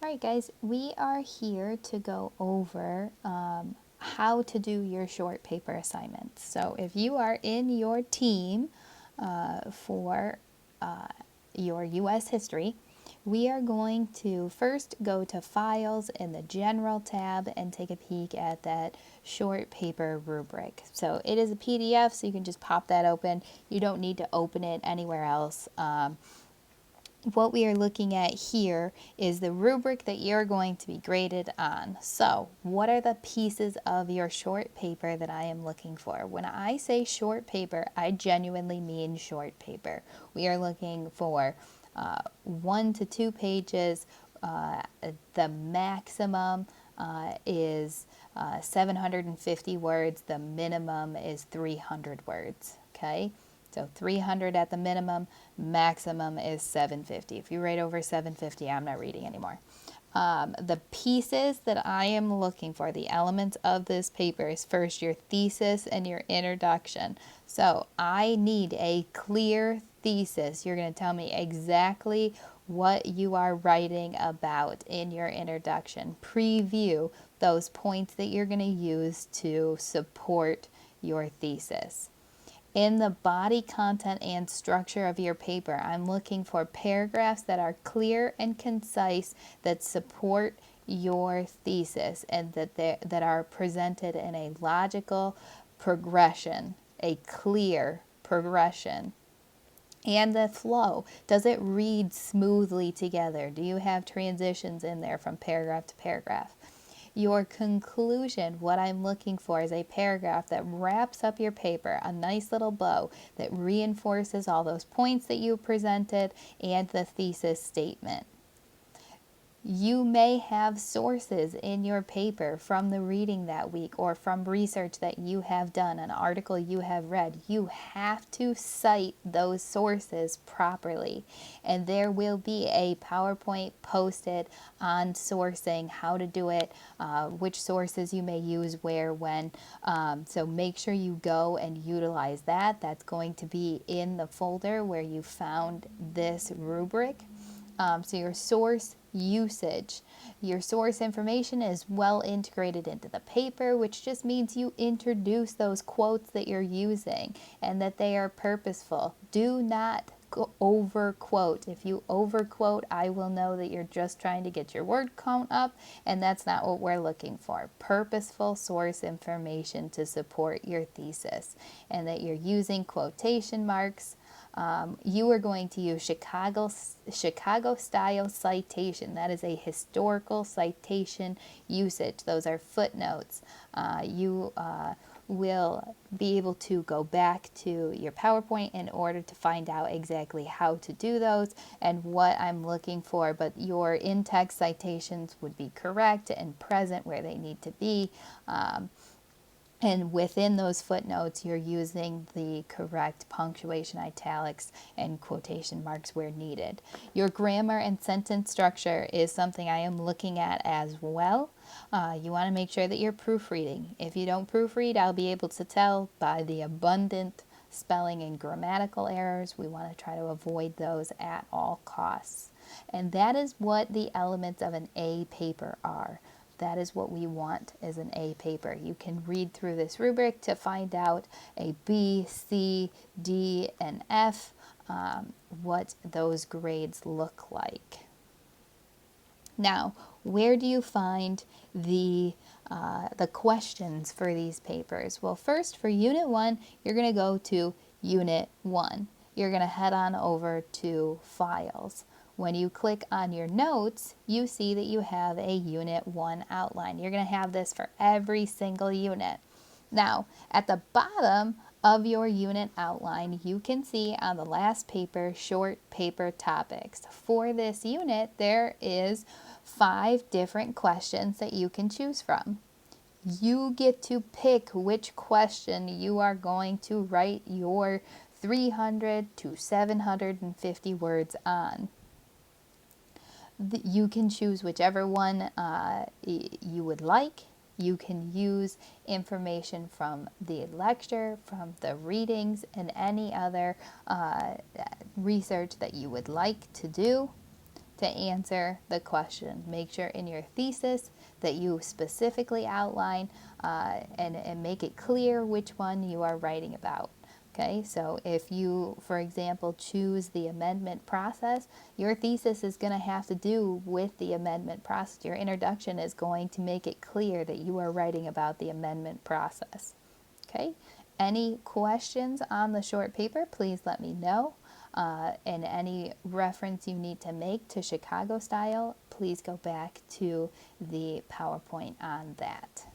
All right, guys, we are here to go over how to do your short paper assignments. So if you are in your team for your U.S. history, we are going to first go to Files in the General tab and take a peek at that short paper rubric. So it is a PDF, so you can just pop that open. You don't need to open it anywhere else. What we are looking at here is the rubric that you're going to be graded on. So, what are the pieces of your short paper that I am looking for? When I say short paper, I genuinely mean short paper. We are looking for 1 to 2 pages. The maximum is 750 words. The minimum is 300 words. Okay? So 300 at the minimum, maximum is 750. If you rate over 750, I'm not reading anymore. The pieces that I am looking for, the elements of this paper, is first your thesis and your introduction. So I need a clear thesis. You're going to tell me exactly what you are writing about in your introduction. Preview those points that you're going to use to support your thesis. In the body, content, and structure of your paper, I'm looking for paragraphs that are clear and concise, that support your thesis, and that are presented in a logical progression, a clear progression. And the flow, does it read smoothly together? Do you have transitions in there from paragraph to paragraph? Your conclusion, what I'm looking for is a paragraph that wraps up your paper, a nice little bow that reinforces all those points that you presented and the thesis statement. You may have sources in your paper from the reading that week or from research that you have done, an article you have read. You have to cite those sources properly. And there will be a PowerPoint posted on sourcing, how to do it, which sources you may use where, when. So make sure you go and utilize that. That's going to be in the folder where you found this rubric. So your source usage. Your source information is well integrated into the paper, which just means you introduce those quotes that you're using and that they are purposeful. Do not over quote. If you over quote, I will know that you're just trying to get your word count up, and that's not what we're looking for. Purposeful source information to support your thesis, and that you're using quotation marks. You are going to use Chicago style citation. That is a historical citation usage. Those are footnotes. You will be able to go back to your PowerPoint in order to find out exactly how to do those and what I'm looking for, but your in-text citations would be correct and present where they need to be. And within those footnotes, you're using the correct punctuation, italics, and quotation marks where needed. Your grammar and sentence structure is something I am looking at as well. You want to make sure that you're proofreading. If you don't proofread, I'll be able to tell by the abundant spelling and grammatical errors. We want to try to avoid those at all costs. And that is what the elements of an A paper are. That is what we want as an A paper. You can read through this rubric to find out a B, C, D, and F, what those grades look like. Now, where do you find the questions for these papers? Well, first for Unit 1, you're going to go to Unit 1. You're going to head on over to Files. When you click on your notes, you see that you have a Unit 1 outline. You're going to have this for every single unit. Now, at the bottom of your unit outline, you can see on the last paper, short paper topics. For this unit, there is 5 different questions that you can choose from. You get to pick which question you are going to write your 300 to 750 words on. You can choose whichever one you would like. You can use information from the lecture, from the readings, and any other research that you would like to do to answer the question. Make sure in your thesis that you specifically outline and make it clear which one you are writing about. Okay, so if you, for example, choose the amendment process, your thesis is going to have to do with the amendment process. Your introduction is going to make it clear that you are writing about the amendment process. Okay, any questions on the short paper, please let me know. And any reference you need to make to Chicago style, please go back to the PowerPoint on that.